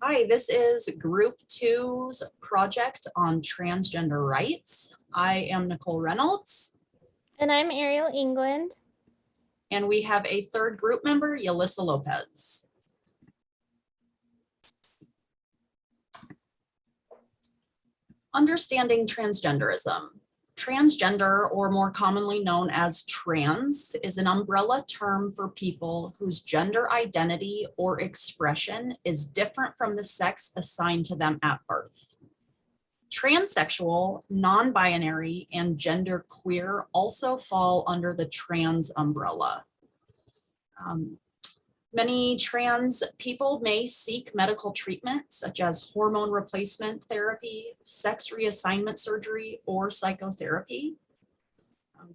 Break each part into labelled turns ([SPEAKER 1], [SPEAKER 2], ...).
[SPEAKER 1] Hi, this is Group 2's project on transgender rights. I am Nicole Reynolds.
[SPEAKER 2] And I'm Ariel England.
[SPEAKER 1] And we have a third group member, Yelissa Lopez. Understanding transgenderism. Transgender, or more commonly known as trans, is an umbrella term for people whose gender identity or expression is different from the sex assigned to them at birth. Transsexual, non-binary, and genderqueer also fall under the trans umbrella. Many trans people may seek medical treatment, such as hormone replacement therapy, sex reassignment surgery, or psychotherapy.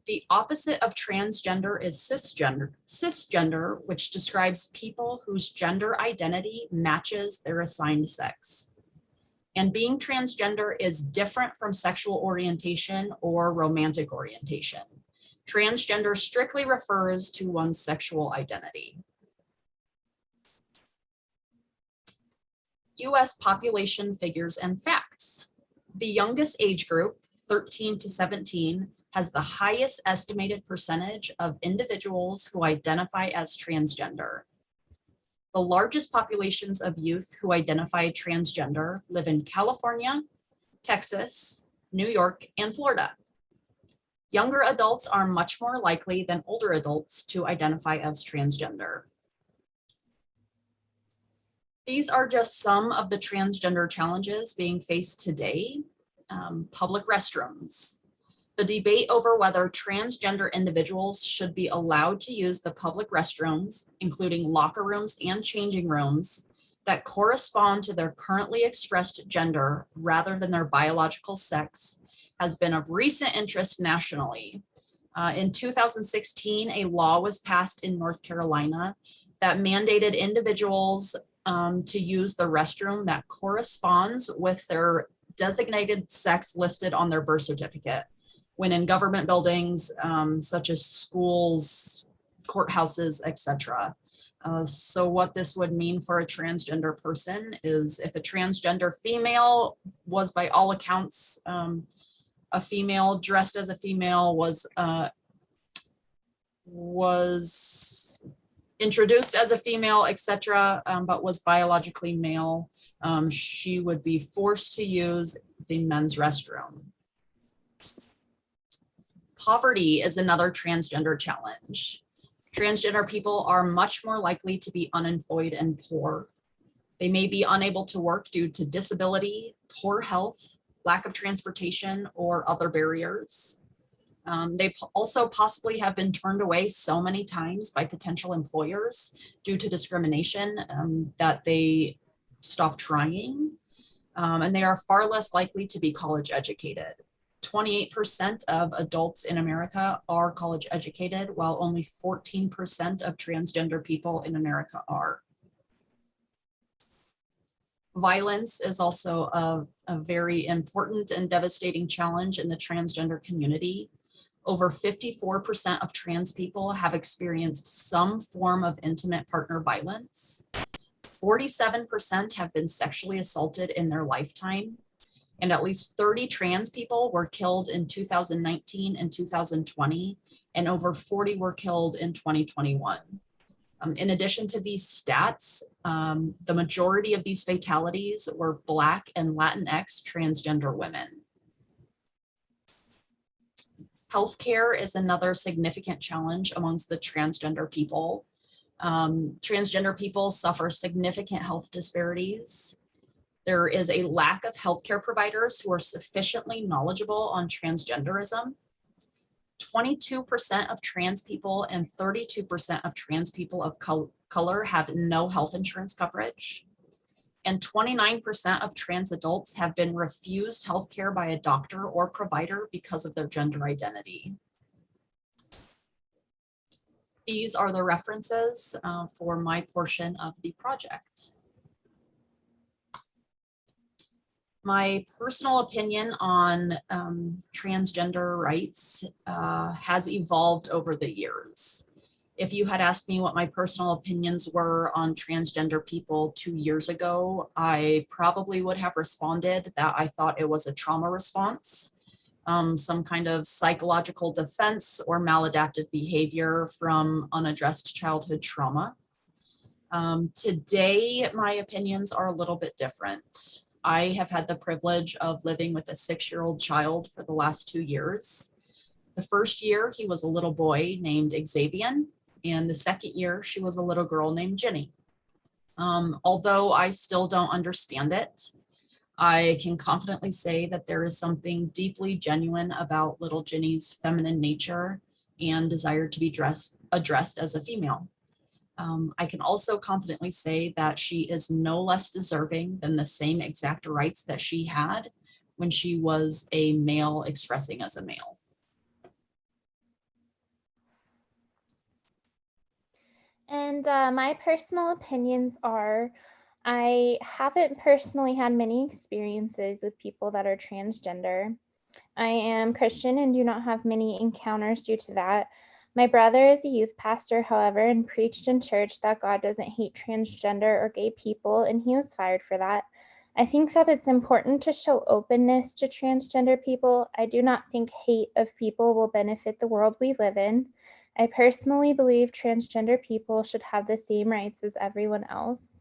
[SPEAKER 1] The opposite of transgender is cisgender, which describes people whose gender identity matches their assigned sex. And being transgender is different from sexual orientation or romantic orientation. Transgender strictly refers to one's sexual identity. US population figures and facts. The youngest age group, 13 to 17, has the highest estimated percentage of individuals who identify as transgender. The largest populations of youth who identify transgender live in California, Texas, New York, and Florida. Younger adults are much more likely than older adults to identify as transgender. These are just some of the transgender challenges being faced today. Public restrooms. The debate over whether transgender individuals should be allowed to use the public restrooms, including locker rooms and changing rooms, that correspond to their currently expressed gender rather than their biological sex, has been of recent interest nationally. In 2016, a law was passed in North Carolina that mandated individuals to use the restroom that corresponds with their designated sex listed on their birth certificate when in government buildings, such as schools, courthouses, etc. So what this would mean for a transgender person is if a transgender female was by all accounts a female, dressed as a female, was introduced as a female, etc., but was biologically male, she would be forced to use the men's restroom. Poverty is another transgender challenge. Transgender people are much more likely to be unemployed and poor. They may be unable to work due to disability, poor health, lack of transportation, or other barriers. They also possibly have been turned away so many times by potential employers due to discrimination that they stop trying. And they are far less likely to be college educated. 28% of adults in America are college educated, while only 14% of transgender people in America are. Violence is also a very important and devastating challenge in the transgender community. Over 54% of trans people have experienced some form of intimate partner violence. 47% have been sexually assaulted in their lifetime. And at least 30 trans people were killed in 2019 and 2020, and over 40 were killed in 2021. In addition to these stats, the majority of these fatalities were Black and Latinx transgender women. Healthcare is another significant challenge amongst the transgender people. Transgender people suffer significant health disparities. There is a lack of healthcare providers who are sufficiently knowledgeable on transgenderism. 22% of trans people and 32% of trans people of color have no health insurance coverage. And 29% of trans adults have been refused healthcare by a doctor or provider because of their gender identity. These are the references for my portion of the project. My personal opinion on transgender rights has evolved over the years. If you had asked me what my personal opinions were on transgender people 2 years ago, I probably would have responded that I thought it was a trauma response, some kind of psychological defense or maladaptive behavior from unaddressed childhood trauma. Today, my opinions are a little bit different. I have had the privilege of living with a 6-year-old child for the last 2 years. The first year, he was a little boy named Xavier, and the second year, she was a little girl named Jenny. Although I still don't understand it, I can confidently say that there is something deeply genuine about little Jenny's feminine nature and desire to be addressed as a female. I can also confidently say that she is no less deserving than the same exact rights that she had when she was a male expressing as a male.
[SPEAKER 2] And my personal opinions are, I haven't personally had many experiences with people that are transgender. I am Christian and do not have many encounters due to that. My brother is a youth pastor, however, and preached in church that God doesn't hate transgender or gay people, and he was fired for that. I think that it's important to show openness to transgender people. I do not think hate of people will benefit the world we live in. I personally believe transgender people should have the same rights as everyone else.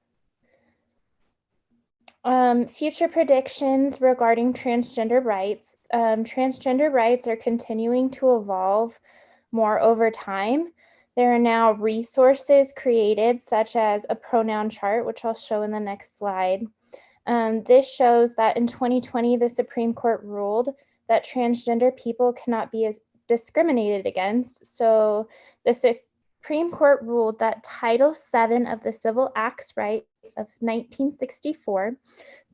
[SPEAKER 2] Future predictions regarding transgender rights. Transgender rights are continuing to evolve more over time. There are now resources created, such as a pronoun chart, which I'll show in the next slide. This shows that in 2020, the Supreme Court ruled that transgender people cannot be discriminated against. So the Supreme Court ruled that Title VII of the Civil Acts Right of 1964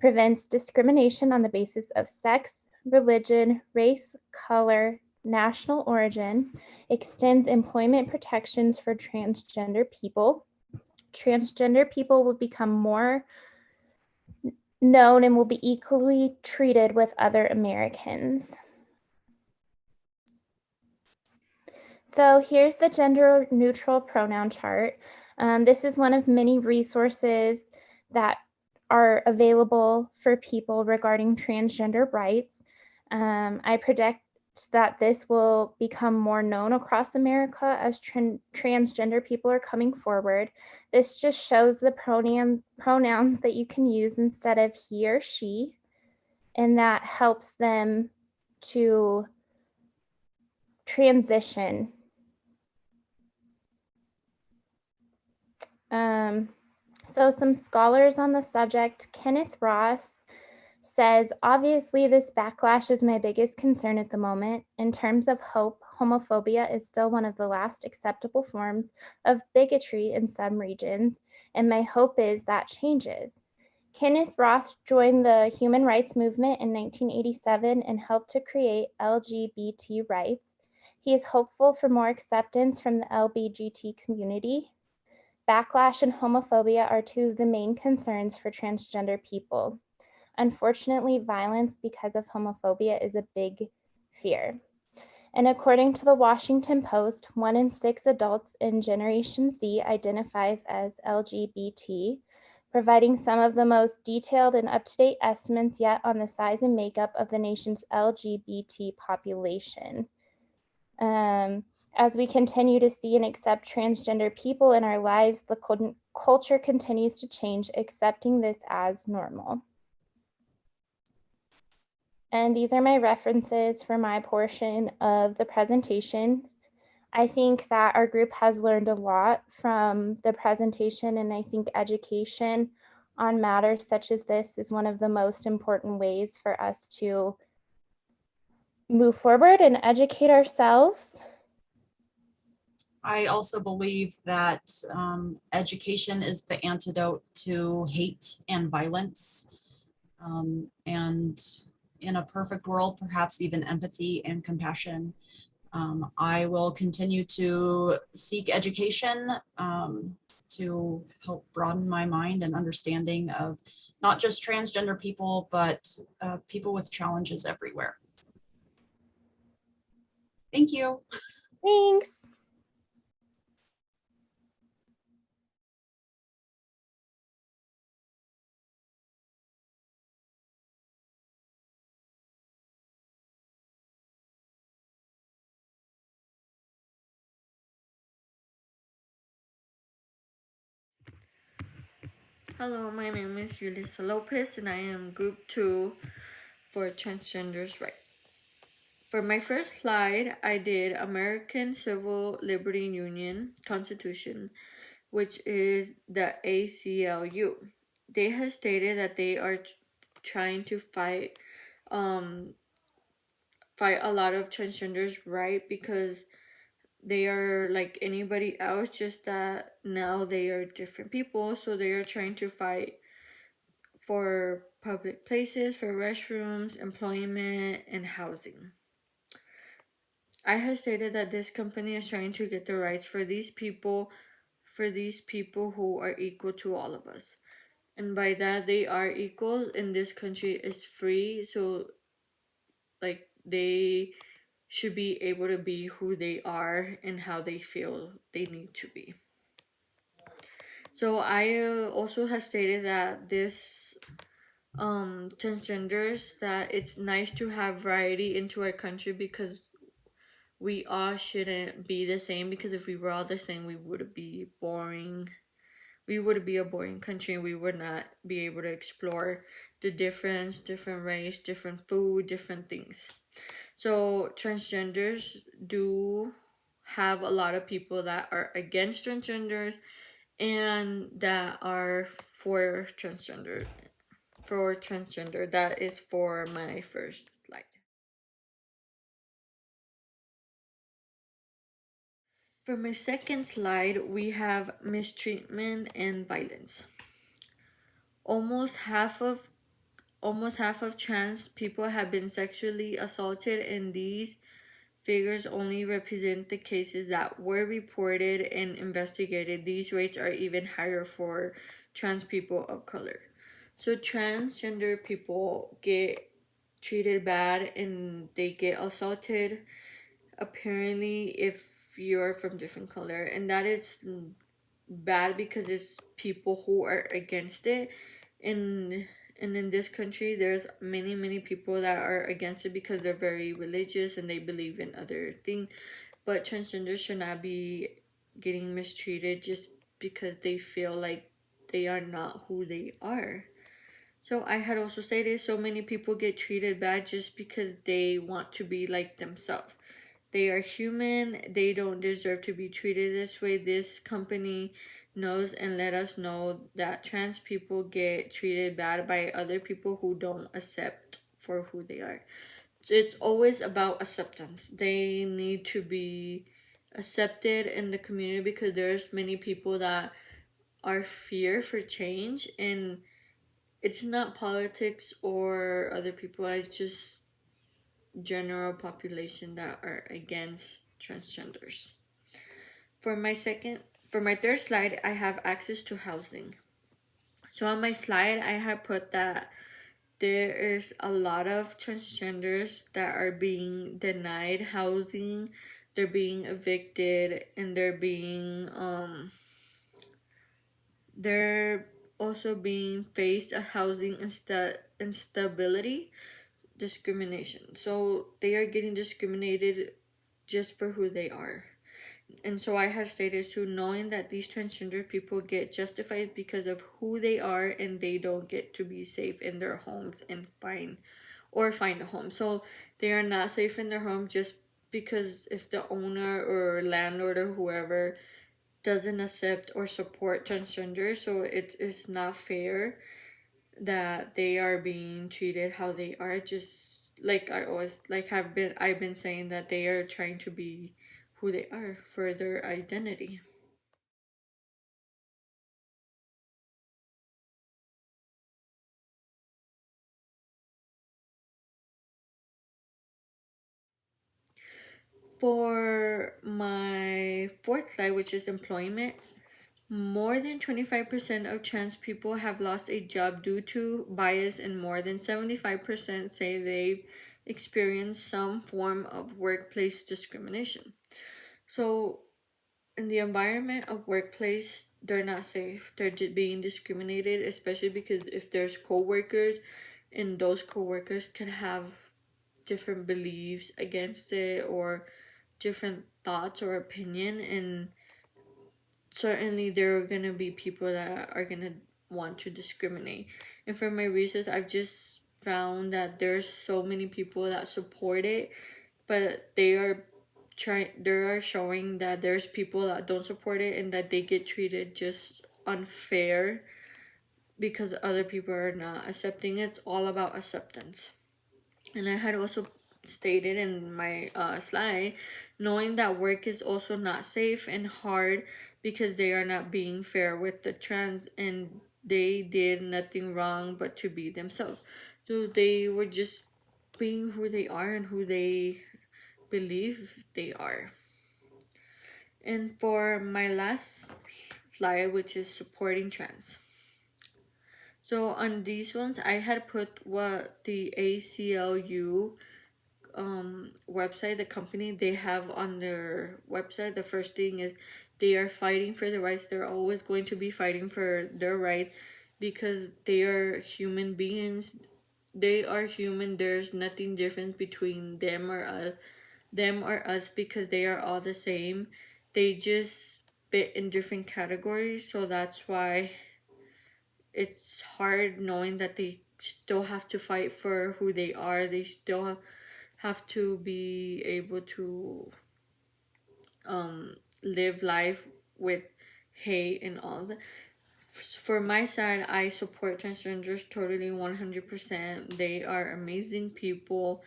[SPEAKER 2] prevents discrimination on the basis of sex, religion, race, color, national origin, extends employment protections for transgender people. Transgender people will become more known and will be equally treated with other Americans. So here's the gender neutral pronoun chart. This is one of many resources that are available for people regarding transgender rights. I predict that this will become more known across America as transgender people are coming forward. This just shows the pronouns that you can use instead of he or she, and that helps them to transition. So some scholars on the subject, Kenneth Roth says, obviously this backlash is my biggest concern at the moment. In terms of hope, homophobia is still one of the last acceptable forms of bigotry in some regions, and my hope is that changes. Kenneth Roth joined the human rights movement in 1987 and helped to create LGBT rights. He is hopeful for more acceptance from the LGBT community. Backlash and homophobia are two of the main concerns for transgender people. Unfortunately, violence because of homophobia is a big fear. And according to the Washington Post, 1 in 6 adults in Generation Z identifies as LGBT, providing some of the most detailed and up-to-date estimates yet on the size and makeup of the nation's LGBT population. As we continue to see and accept transgender people in our lives, the culture continues to change, accepting this as normal. And these are my references for my portion of the presentation. I think that our group has learned a lot from the presentation, and I think education on matters such as this is one of the most important ways for us to move forward and educate ourselves.
[SPEAKER 1] I also believe that education is the antidote to hate and violence. And in a perfect world, perhaps even empathy and compassion. I will continue to seek education to help broaden my mind and understanding of not just transgender people, but people with challenges everywhere. Thank you.
[SPEAKER 2] Thanks.
[SPEAKER 3] Hello, my name is Julissa Lopez and I am Group 2 for Transgenders Right. For my first slide, I did American Civil Liberty Union Constitution, which is the ACLU. They have stated that they are trying to um, fight a lot of transgenders right because they are like anybody else, just that now they are different people, so they are trying to fight for public places, for restrooms, employment, and housing. I have stated that this company is trying to get the rights for these people who are equal to all of us. And by that, they are equal in this country is free, so like they should be able to be who they are and how they feel they need to be. So I also have stated that this transgenders, that it's nice to have variety into our country because we all shouldn't be the same, because if we were all the same we would be boring. We would be a boring country and we would not be able to explore the different race, different food, different things. So transgenders do have a lot of people that are against transgenders and that are for transgender. That is for my first slide. For my second slide, we have mistreatment and violence. Almost half of almost half of trans people have been sexually assaulted, and these figures only represent the cases that were reported and investigated. These rates are even higher for trans people of color. So transgender people get treated bad and they get assaulted apparently if you're from different color, and that is bad because it's people who are against it. And in this country there's many people that are against it because they're very religious and they believe in other things. But transgenders should not be getting mistreated just because they feel like they are not who they are. So I had also stated so many people get treated bad just because they want to be like themselves. They are human. They don't deserve to be treated this way. This company knows and let us know that trans people get treated bad by other people who don't accept for who they are. So it's always about acceptance. They need to be accepted in the community because there's many people that are fear for change, and it's not politics or other people, it's just general population that are against transgenders. For my second for my third slide, I have access to housing. So on my slide I have put that there is a lot of transgenders that are being denied housing, they're being evicted, and they're also being faced a housing instability, discrimination. So they are getting discriminated just for who they are. And so I have stated too, knowing that these transgender people get justified because of who they are and they don't get to be safe in their homes and find a home. So they are not safe in their home just because if the owner or landlord or whoever doesn't accept or support transgender, so it's not fair that they are being treated how they are. Just like I always like I've been saying, that they are trying to be who they are for their identity. For my fourth slide, which is employment, more than 25% of trans people have lost a job due to bias, and more than 75% say they've experienced some form of workplace discrimination. So in the environment of workplace, they're not safe. They're being discriminated, especially because if there's co-workers, and those co-workers can have different beliefs against it or different thoughts or opinion, and certainly there are gonna be people that are gonna want to discriminate. And for my research, I've just found that there's so many people that support it, but they are showing that there's people that don't support it and that they get treated just unfair because other people are not accepting it. It's all about acceptance. And I had also stated in my slide, knowing that work is also not safe and hard because they are not being fair with the trans and they did nothing wrong but to be themselves. So they were just being who they are and who they believe they are. And for my last slide, which is supporting trans. So on these ones, I had put what the ACLU website, the company, they have on their website. The first thing is they are fighting for the rights. They're always going to be fighting for their rights because they are human beings. They are human. There's nothing different between them or us because they are all the same. They just fit in different categories, so that's why it's hard knowing that they still have to fight for who they are. They still have to be able to live life with hate and all that. For my side, I support transgenders totally 100%. They are amazing people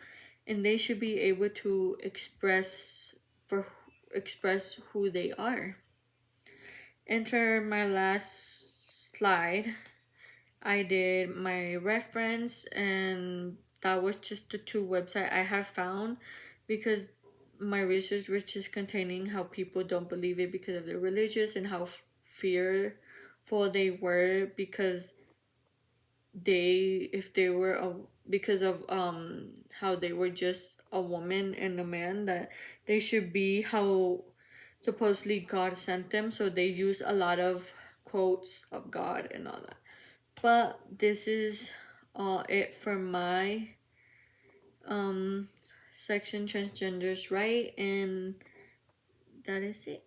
[SPEAKER 3] and they should be able to express who they are. And for my last slide, I did my reference, and that was just the two websites I have found because my research was just containing how people don't believe it because of their religious and how fearful they were because if they were because of how they were just a woman and a man, that they should be how supposedly God sent them, so they use a lot of quotes of God and all that. But this is it for my section, transgenders right, and that is it.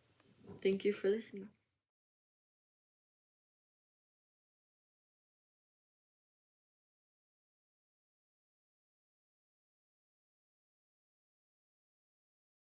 [SPEAKER 3] Thank you for listening.